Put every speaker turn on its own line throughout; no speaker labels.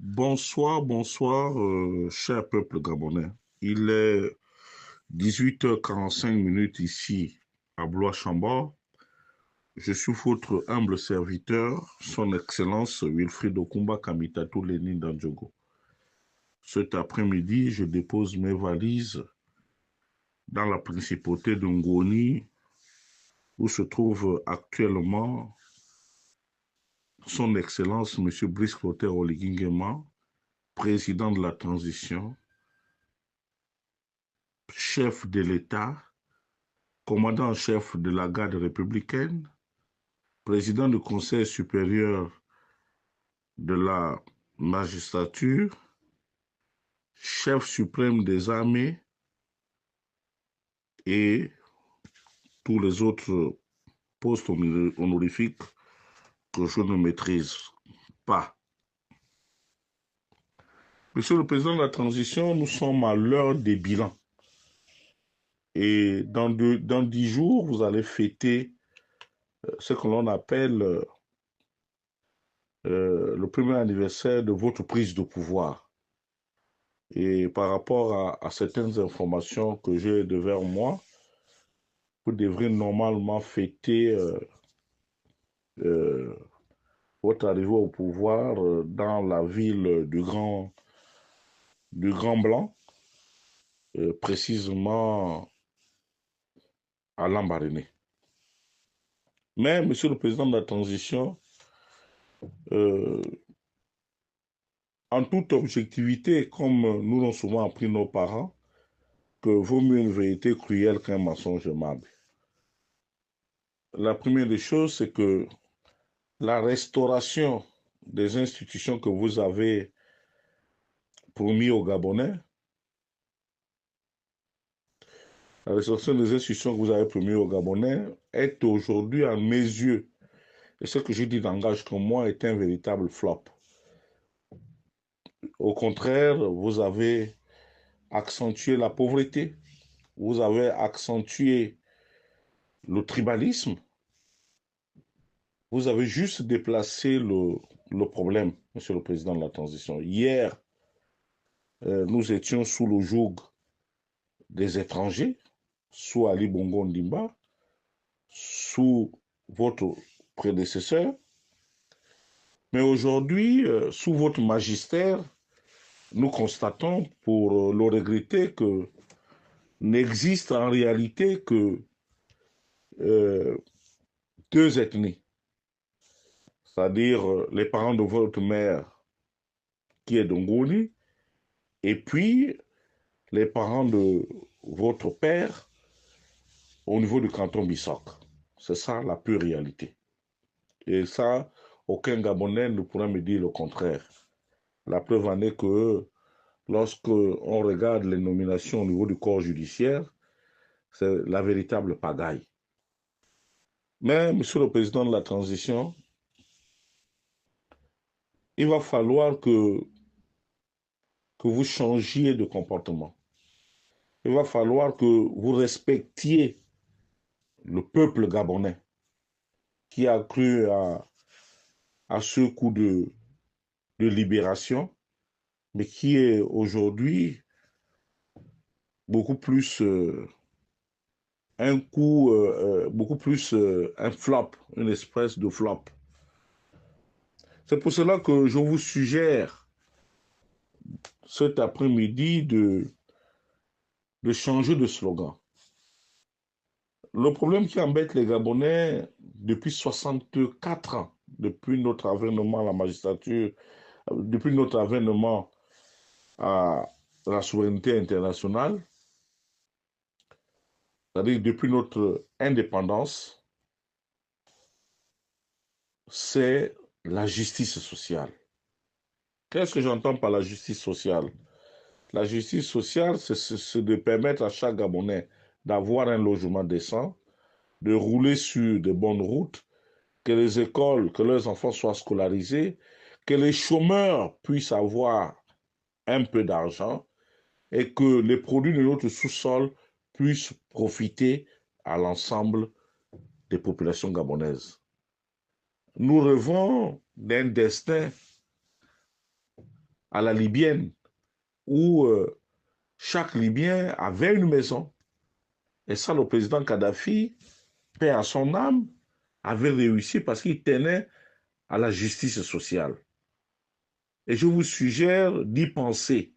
Bonsoir, bonsoir, cher peuple gabonais. Il est 18h45 ici à Blois-Chambord. Je suis votre humble serviteur, son Excellence Wilfried Okumba Kamitatou Lénine Dandjogo. Cet après-midi, je dépose mes valises dans la principauté de Ngoni, où se trouve actuellement son Excellence M. Brice Clotaire Oligui Nguema, président de la transition, chef de l'État, commandant en chef de la garde républicaine, président du Conseil supérieur de la magistrature, chef suprême des armées et tous les autres postes honorifiques que je ne maîtrise pas. Monsieur le Président de la Transition, nous sommes à l'heure des bilans. Et dans 10 jours, vous allez fêter ce que l'on appelle le premier anniversaire de votre prise de pouvoir. Et par rapport à certaines informations que j'ai devant moi, vous devrez normalement fêter euh, votre arrivée au pouvoir dans la ville du Grand Blanc, précisément à Lambaréné. Mais, Monsieur le Président de la Transition, euh, en toute objectivité, comme nous l'ont souvent appris nos parents, que vaut mieux une vérité cruelle qu'un mensonge aimable. La première des choses, c'est que la restauration des institutions que vous avez promis aux Gabonais, la restauration des institutions que vous avez promis aux Gabonais est aujourd'hui, à mes yeux, et ce que je dis d'engage comme moi, est un véritable flop. Au contraire, vous avez accentué la pauvreté, vous avez accentué le tribalisme, vous avez juste déplacé le problème, Monsieur le Président de la Transition. Hier, nous étions sous le joug des étrangers, sous Ali Bongo Ndimba, sous votre prédécesseur, mais aujourd'hui, sous votre magistère, nous constatons, pour le regretter, que n'existe en réalité que euh, deux ethnies, c'est-à-dire les parents de votre mère, qui est d'Ongoni, et puis les parents de votre père au niveau du canton Bissok. C'est ça la pure réalité. Et ça, aucun Gabonais ne pourra me dire le contraire. La preuve en est que lorsque on regarde les nominations au niveau du corps judiciaire, c'est la véritable pagaille. Mais, Monsieur le Président de la Transition, il va falloir que vous changiez de comportement. Il va falloir que vous respectiez le peuple gabonais qui a cru à ce coup de libération, mais qui est aujourd'hui beaucoup plus un coup, beaucoup plus un flop, une espèce de flop. C'est pour cela que je vous suggère cet après-midi de changer de slogan. Le problème qui embête les Gabonais depuis 64 ans, depuis notre avènement à la magistrature, depuis notre avènement à la souveraineté internationale, c'est-à-dire depuis notre indépendance, c'est la justice sociale. Qu'est-ce que j'entends par la justice sociale? La justice sociale, c'est de permettre à chaque Gabonais d'avoir un logement décent, de rouler sur de bonnes routes, que les écoles, que leurs enfants soient scolarisés, que les chômeurs puissent avoir un peu d'argent et que les produits de notre sous-sol puissent profiter à l'ensemble des populations gabonaises. Nous rêvons d'un destin à la libyenne, où chaque Libyen avait une maison. Et ça, le président Kadhafi, paix à son âme, avait réussi parce qu'il tenait à la justice sociale. Et je vous suggère d'y penser,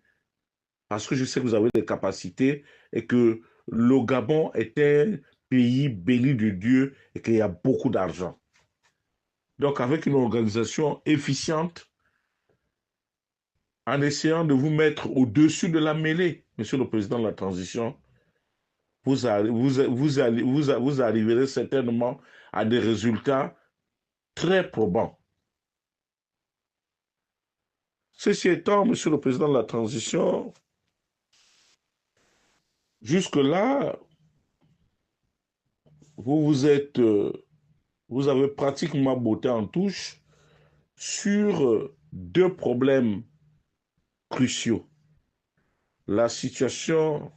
parce que je sais que vous avez des capacités et que le Gabon est un pays béni de Dieu et qu'il y a beaucoup d'argent. Donc, avec une organisation efficiente, en essayant de vous mettre au-dessus de la mêlée, Monsieur le Président de la Transition, vous arriverez certainement à des résultats très probants. Ceci étant, Monsieur le Président de la Transition, jusque-là, vous vous avez pratiquement botté en touche sur deux problèmes cruciaux. La situation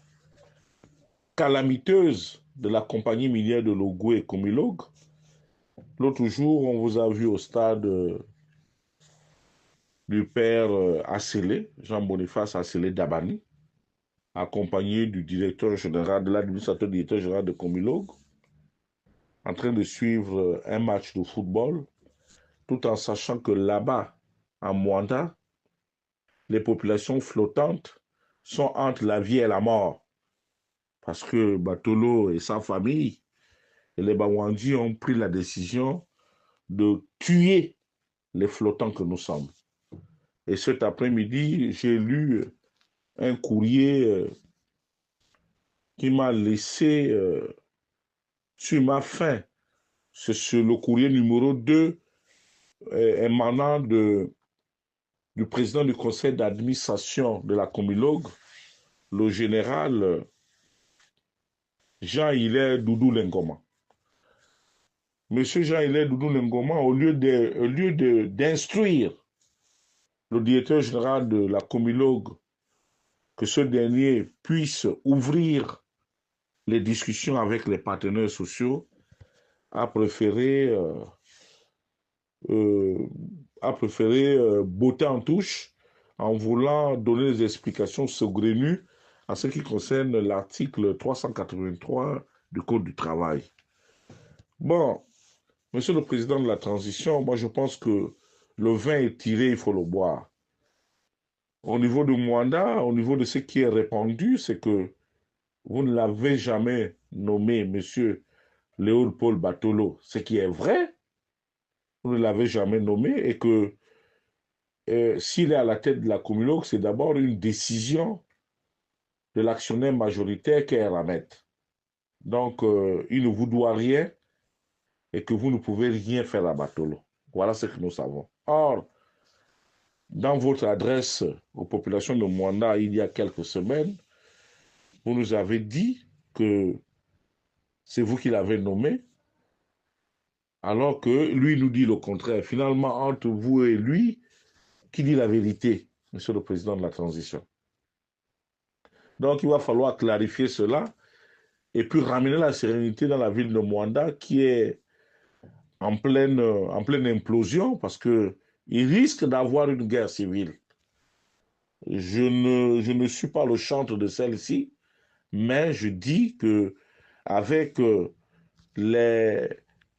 calamiteuse de la compagnie minière de Logoué et Comilog. L'autre jour, on vous a vu au stade du père Assélé, Jean-Boniface Assélé Dabani, accompagné du directeur général, de l'administrateur directeur général de Comilog, en train de suivre un match de football, tout en sachant que là-bas, en Mwanda, les populations flottantes sont entre la vie et la mort. Parce que Batolo et sa famille et les Bawandi ont pris la décision de tuer les flottants que nous sommes. Et cet après-midi, j'ai lu un courrier qui m'a laissé sur ma faim. C'est le courrier numéro 2 émanant du président du conseil d'administration de la Comilog, le général Jean-Hilaire Doudou Lengoma. Monsieur Jean-Hilaire Doudou Lengoma, au lieu d'instruire le directeur général de la Comilog que ce dernier puisse ouvrir les discussions avec les partenaires sociaux, a préféré, euh, botter en touche en voulant donner des explications saugrenues en ce qui concerne l'article 383 du Code du travail. Bon, Monsieur le Président de la Transition, moi je pense que le vin est tiré, il faut le boire. Au niveau de Mwanda, au niveau de ce qui est répandu, c'est que vous ne l'avez jamais nommé Monsieur Léopold Paul Batolo, ce qui est vrai, vous ne l'avez jamais nommé, et que s'il est à la tête de la Comilog, c'est d'abord une décision de l'actionnaire majoritaire qui est Ramet. Donc, il ne vous doit rien et que vous ne pouvez rien faire à Batolo. Voilà ce que nous savons. Or, dans votre adresse aux populations de Mwanda il y a quelques semaines, vous nous avez dit que c'est vous qui l'avez nommé, alors que lui nous dit le contraire. Finalement, entre vous et lui, qui dit la vérité, Monsieur le Président de la Transition? Donc, il va falloir clarifier cela et puis ramener la sérénité dans la ville de Mwanda qui est en pleine implosion parce qu'il risque d'avoir une guerre civile. Je ne suis pas le chantre de celle-ci, mais je dis que avec les,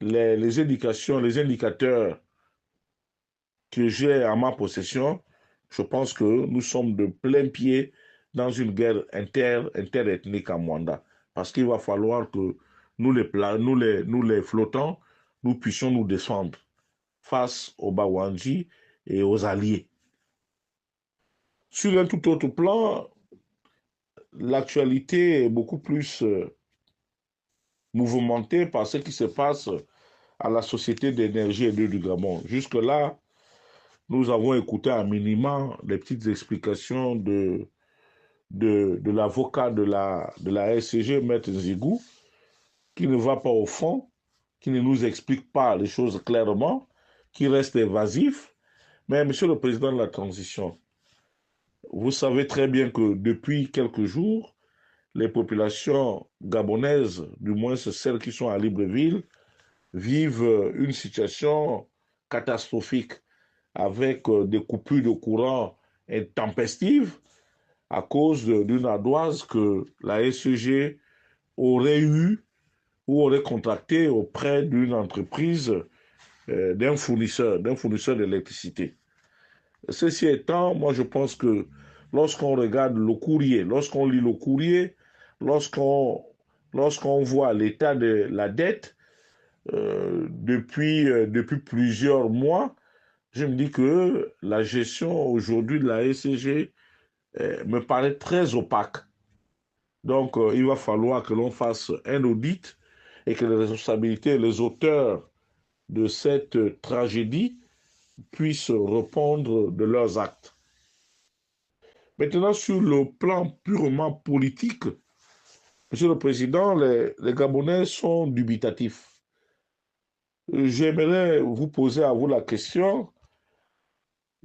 les indications, les indicateurs que j'ai en ma possession, je pense que nous sommes de plein pied dans une guerre interethnique à Mwanda. Parce qu'il va falloir que nous les flottants, nous puissions nous défendre face aux Bawandji et aux alliés. Sur un tout autre plan, l'actualité est beaucoup plus mouvementée par ce qui se passe à la Société d'énergie et d'eau du Gabon. Jusque-là, nous avons écouté à minima les petites explications de l'avocat de la SCG, Maître Zigou, qui ne va pas au fond, qui ne nous explique pas les choses clairement, qui reste évasif. Mais Monsieur le Président de la Transition, vous savez très bien que depuis quelques jours, les populations gabonaises, du moins celles qui sont à Libreville, vivent une situation catastrophique avec des coupures de courant intempestive à cause d'une ardoise que la SEG aurait eue ou aurait contractée auprès d'une entreprise, d'un fournisseur d'électricité. Ceci étant, moi je pense que lorsqu'on regarde le courrier, lorsqu'on lit le courrier, lorsqu'on lorsqu'on voit l'état de la dette depuis plusieurs mois, je me dis que la gestion aujourd'hui de la SCG me paraît très opaque. Donc, il va falloir que l'on fasse un audit et que les responsabilités, les auteurs de cette tragédie puissent répondre de leurs actes. Maintenant, sur le plan purement politique, Monsieur le Président, les Gabonais sont dubitatifs. J'aimerais vous poser à vous la question,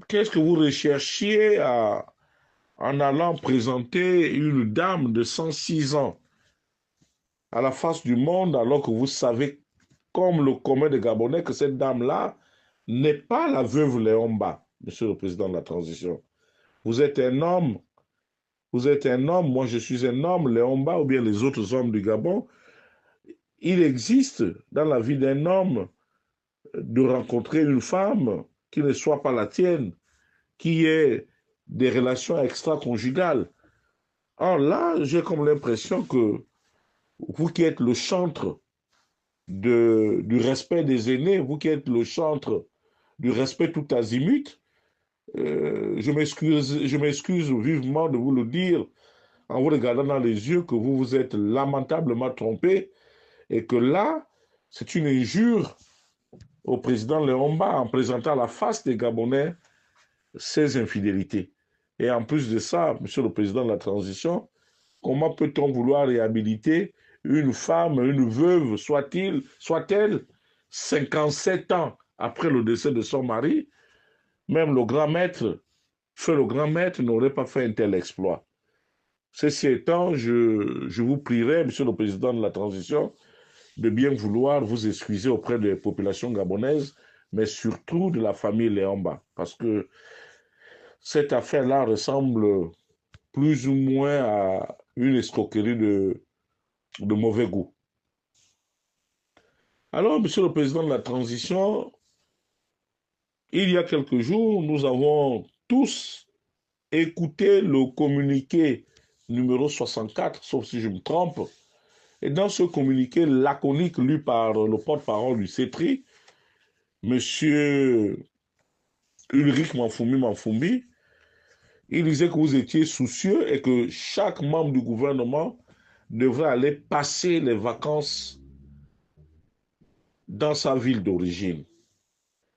qu'est-ce que vous recherchiez en allant présenter une dame de 106 ans à la face du monde alors que vous savez, comme le commun des Gabonais, que cette dame-là n'est pas la veuve Léomba, Monsieur le Président de la Transition. Vous êtes un homme, vous êtes un homme, moi je suis un homme, Léomba ou bien les autres hommes du Gabon. Il existe dans la vie d'un homme de rencontrer une femme qui ne soit pas la tienne, qui ait des relations extra-conjugales. Or là, j'ai comme l'impression que vous qui êtes le chantre du respect des aînés, vous qui êtes le chantre du respect tout azimut, je m'excuse vivement de vous le dire en vous regardant dans les yeux que vous vous êtes lamentablement trompé et que là, c'est une injure au président Léomba en présentant à la face des Gabonais ses infidélités. Et en plus de ça, Monsieur le Président de la Transition, comment peut-on vouloir réhabiliter une femme, une veuve, soit-elle, 57 ans après le décès de son mari? Même le grand maître, feu le grand maître, n'aurait pas fait un tel exploit. Ceci étant, je vous prierai, Monsieur le Président de la Transition, de bien vouloir vous excuser auprès des populations gabonaises, mais surtout de la famille Léomba, parce que cette affaire-là ressemble plus ou moins à une escroquerie de mauvais goût. Alors, Monsieur le Président de la Transition, il y a quelques jours, nous avons tous écouté le communiqué numéro 64, sauf si je me trompe, et dans ce communiqué laconique lu par le porte-parole du CETRI, Monsieur Ulrich Manfoumi, il disait que vous étiez soucieux et que chaque membre du gouvernement devrait aller passer les vacances dans sa ville d'origine.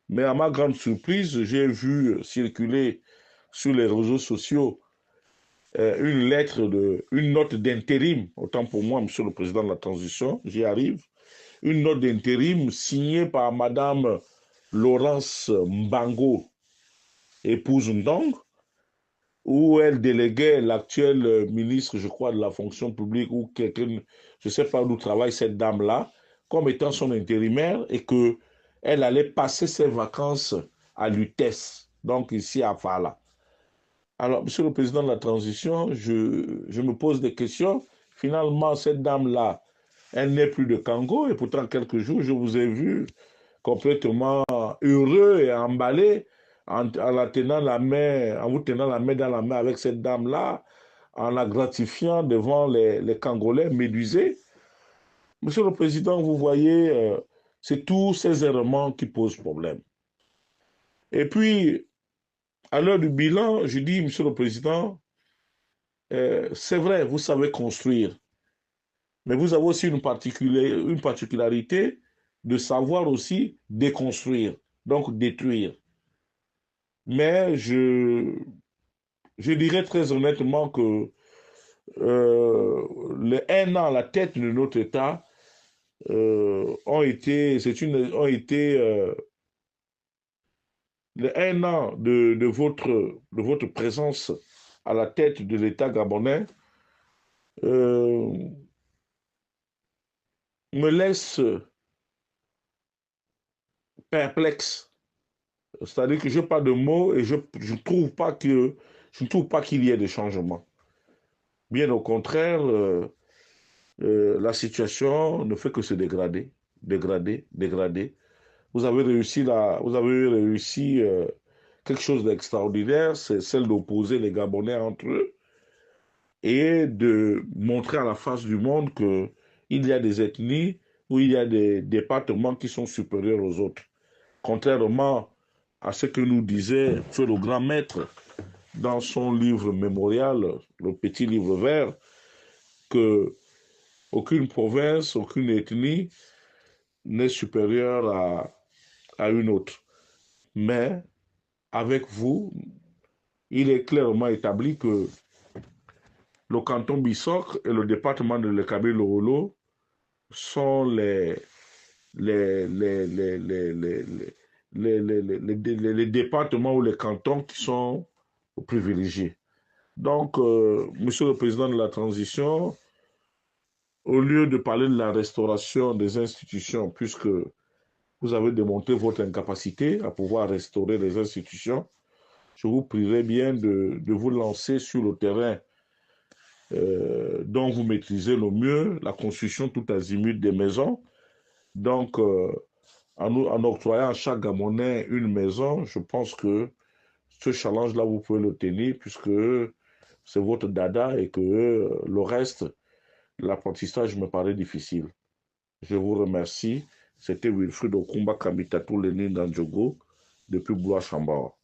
Mais à ma grande surprise, j'ai vu circuler sur les réseaux sociaux une note d'intérim, autant pour moi, Monsieur le Président de la Transition, j'y arrive, une note d'intérim signée par Madame Laurence Mbango, épouse Ndong, où elle déléguait l'actuel ministre, je crois, de la fonction publique ou quelqu'un, je ne sais pas d'où travaille cette dame-là, comme étant son intérimaire et que elle allait passer ses vacances à l'UTES, donc ici à Fala. Alors, Monsieur le Président de la Transition, je me pose des questions. Finalement, cette dame-là, elle n'est plus de Congo et pourtant, quelques jours, je vous ai vu complètement heureux et emballé en la tenant la main, en vous tenant la main dans la main avec cette dame-là, en la gratifiant devant les Congolais médusés. Monsieur le Président, vous voyez, c'est tous ces éléments qui posent problème. Et puis, à l'heure du bilan, je dis, Monsieur le Président, c'est vrai, vous savez construire, mais vous avez aussi une particularité de savoir aussi déconstruire, donc détruire. Mais je dirais très honnêtement que les 1 an à la tête de notre État ont été les 1 an de votre présence à la tête de l'État gabonais euh, me laisse perplexe. C'est-à-dire que je n'ai pas de mots et je ne trouve pas que Je ne trouve pas qu'il y ait des changements. Bien au contraire, la situation ne fait que se dégrader, dégrader, dégrader. Vous avez réussi quelque chose d'extraordinaire, c'est celle d'opposer les Gabonais entre eux et de montrer à la face du monde que il y a des ethnies où il y a des départements qui sont supérieurs aux autres. Contrairement à ce que nous disait Feu le grand maître dans son livre mémorial, le petit livre vert, que aucune province, aucune ethnie n'est supérieure à une autre. Mais avec vous, il est clairement établi que le canton Bissok et le département de Le Kabylie-Lolo sont les départements ou les cantons qui sont privilégiés. Donc, Monsieur le Président de la Transition, au lieu de parler de la restauration des institutions, puisque vous avez démontré votre incapacité à pouvoir restaurer les institutions, je vous prierai bien de vous lancer sur le terrain dont vous maîtrisez le mieux, la construction tout azimut des maisons. Donc, en octroyant à chaque Gabonais une maison, je pense que ce challenge-là, vous pouvez le tenir puisque c'est votre dada et que le reste, l'apprentissage me paraît difficile. Je vous remercie. C'était Wilfried Okumba Kamitatou Lenin Danjogo depuis Blois-Chambord.